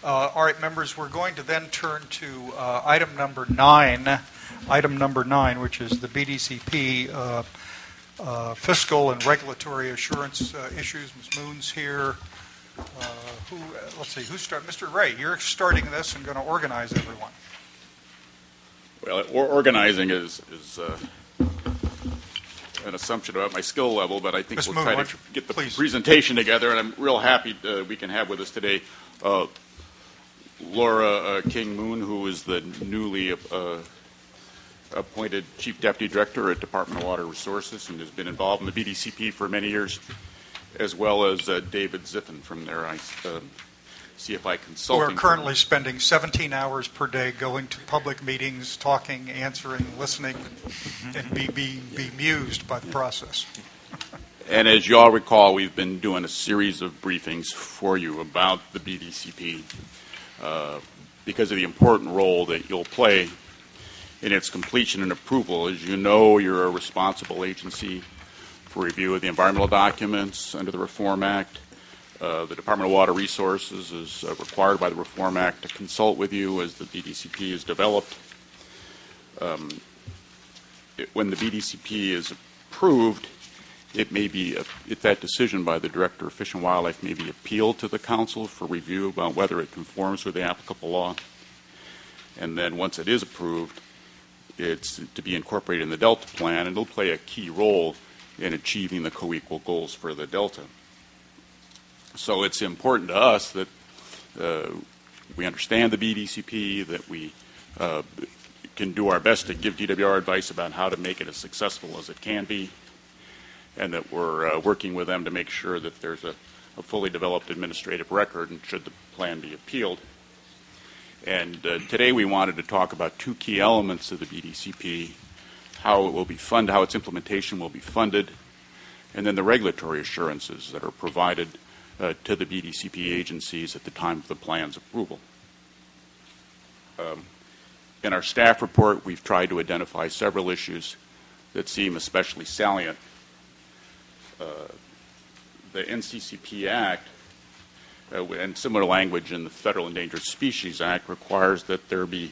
All right, members, we're going to then turn to item number 9, which is the BDCP fiscal and regulatory assurance issues. Ms. Moon's here. Let's see, Mr. Ray, you're starting this and going to organize everyone. Well, organizing is an assumption about my skill level, but I think Ms. we'll Moon, try to get the please. presentation together, and I'm real happy we can have with us today Laura King Moon, who is the newly appointed Chief Deputy Director at Department of Water Resources and has been involved in the BDCP for many years, as well as David Ziffin from their CFI Consulting. We're currently spending 17 hours per day going to public meetings, talking, answering, listening, and be bemused by the process. And as you all recall, we've been doing a series of briefings for you about the BDCP because of the important role that you'll play in its completion and approval. As you know, you're a responsible agency for review of the environmental documents under the Reform Act. The Department of Water Resources is required by the Reform Act to consult with you as the BDCP is developed. When the BDCP is approved, that decision by the Director of Fish and Wildlife may be appealed to the Council for review about whether it conforms with the applicable law. And then once it is approved, it's to be incorporated in the Delta Plan, and it'll play a key role in achieving the co-equal goals for the Delta. So it's important to us that we understand the BDCP, that we can do our best to give DWR advice about how to make it as successful as it can be, and that we're working with them to make sure that there's a fully developed administrative record and should the plan be appealed. And today we wanted to talk about two key elements of the BDCP, how it will be funded, how its implementation will be funded, and then the regulatory assurances that are provided to the BDCP agencies at the time of the plan's approval. In our staff report, we've tried to identify several issues that seem especially salient. The NCCP Act and similar language in the Federal Endangered Species Act requires that there be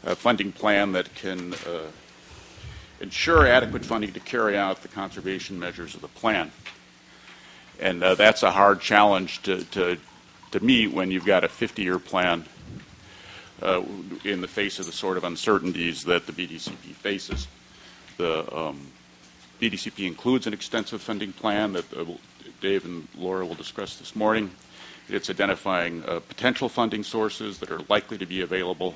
a funding plan that can ensure adequate funding to carry out the conservation measures of the plan. And that's a hard challenge to meet when you've got a 50-year plan in the face of the sort of uncertainties that the BDCP faces. The BDCP includes an extensive funding plan that Dave and Laura will discuss this morning. It's identifying potential funding sources that are likely to be available.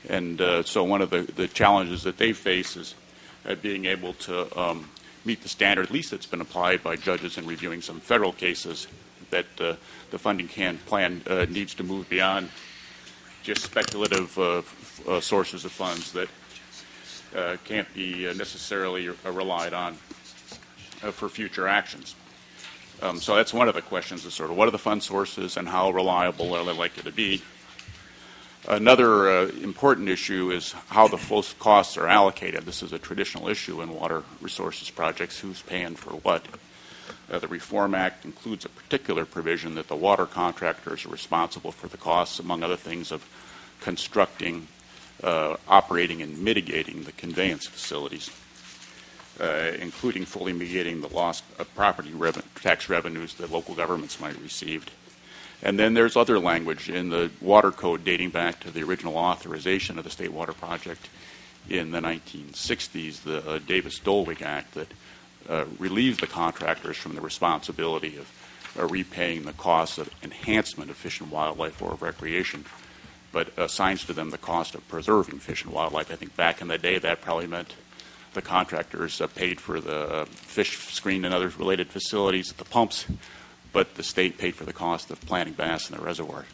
And so one of the challenges that they face is being able to meet the standard, at least that's been applied by judges in reviewing some federal cases, that the funding plan needs to move beyond just speculative sources of funds that can't be necessarily relied on for future actions. So that's one of the questions, is sort of what are the fund sources and how reliable are they likely to be? Another important issue is how the costs are allocated. This is a traditional issue in water resources projects, who's paying for what. The Reform Act includes a particular provision that the water contractors are responsible for the costs, among other things, of constructing, operating, and mitigating the conveyance facilities, including fully mitigating the loss of property tax revenues that local governments might receive. And then there's other language in the Water Code dating back to the original authorization of the State Water Project in the 1960s, the Davis-Dolwick Act, that relieves the contractors from the responsibility of repaying the costs of enhancement of fish and wildlife or of recreation, but assigns to them the cost of preserving fish and wildlife. I think back in the day that probably meant the contractors paid for the fish screen and other related facilities at the pumps, but the state paid for the cost of planting bass in the reservoir.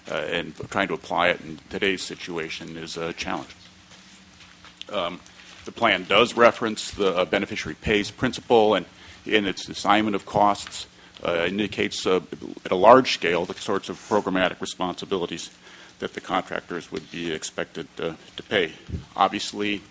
And trying to apply it in today's situation is a challenge. The plan does reference the beneficiary pays principle, and in its assignment of costs indicates at a large scale the sorts of programmatic responsibilities that the contractors would be expected to pay. Obviously,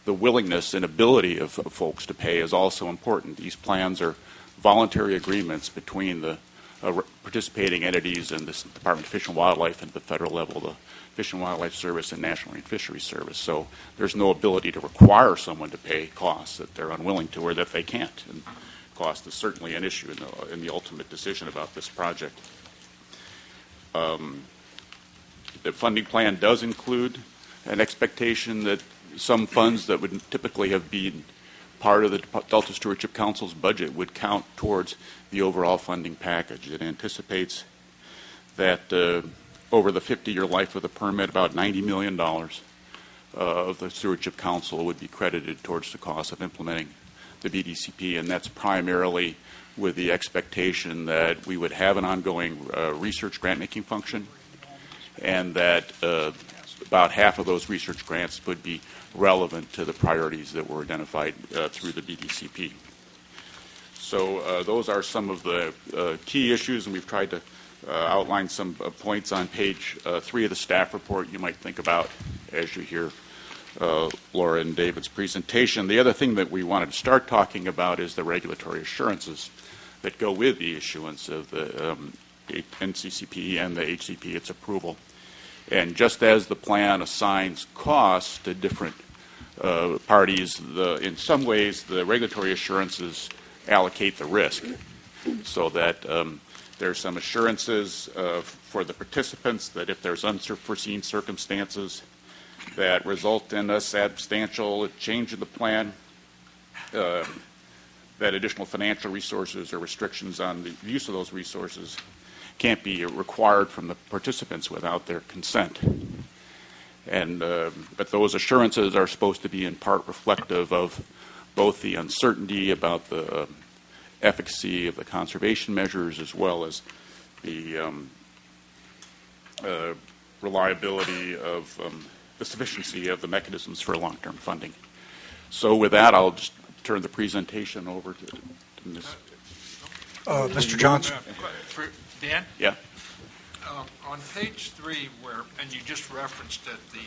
the willingness and ability of folks to pay is also important. These plans are voluntary agreements between the participating entities in this Department of Fish and Wildlife and at the federal level, the Fish and Wildlife Service and National Marine Fisheries Service. So there's no ability to require someone to pay costs that they're unwilling to or that they can't. And cost is certainly an issue in the ultimate decision about this project. The funding plan does include an expectation that some funds that would typically have been part of the Delta Stewardship Council's budget would count towards the overall funding package. It anticipates that over the 50-year life of the permit, about $90 million of the Stewardship Council would be credited towards the cost of implementing the BDCP, and that's primarily with the expectation that we would have an ongoing research grant-making function, and that about half of those research grants would be relevant to the priorities that were identified through the BDCP. So those are some of the key issues, and we've tried to outline some points on page 3 of the staff report you might think about as you hear Laura and David's presentation. The other thing that we wanted to start talking about is the regulatory assurances that go with the issuance of the NCCP and the HCP, its approval. And just as the plan assigns costs to different parties, in some ways the regulatory assurances allocate the risk, so that there's some assurances for the participants that if there's unforeseen circumstances that result in a substantial change in the plan, that additional financial resources or restrictions on the use of those resources can't be required from the participants without their consent. And but those assurances are supposed to be in part reflective of both the uncertainty about the efficacy of the conservation measures as well as the reliability of the sufficiency of the mechanisms for long-term funding. So with that, I'll just turn the presentation over to Ms. Mr. Johnson. For Dan? Yeah. On page 3, and you just referenced it, the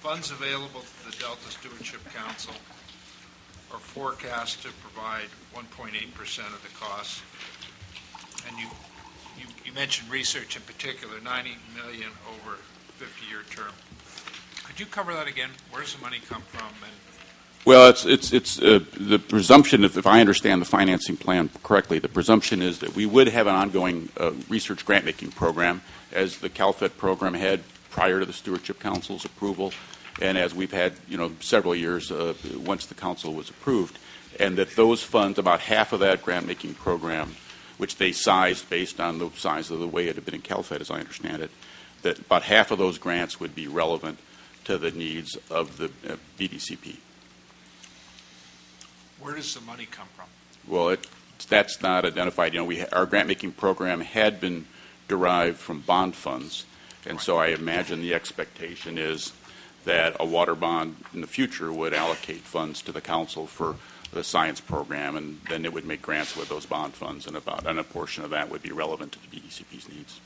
funds available to the Delta Stewardship Council are forecast to provide 1.8% of the costs. And you mentioned research in particular, $90 million over a 50-year term. Could you cover that again? Where does the money come from? And well, it's the presumption, if I understand the financing plan correctly, the presumption is that we would have an ongoing research grant-making program, as the CalFed program had prior to the Stewardship Council's approval, and as we've had, several years once the council was approved, and that those funds, about half of that grant-making program, which they sized based on the size of the way it had been in CalFed, as I understand it, that about half of those grants would be relevant to the needs of the BDCP. where does the money come from? Well, that's not identified. Our grant-making program had been derived from bond funds, and so I imagine the expectation is that a water bond in the future would allocate funds to the council for the science program, and then it would make grants with those bond funds, and a portion of that would be relevant to the BDCP's needs.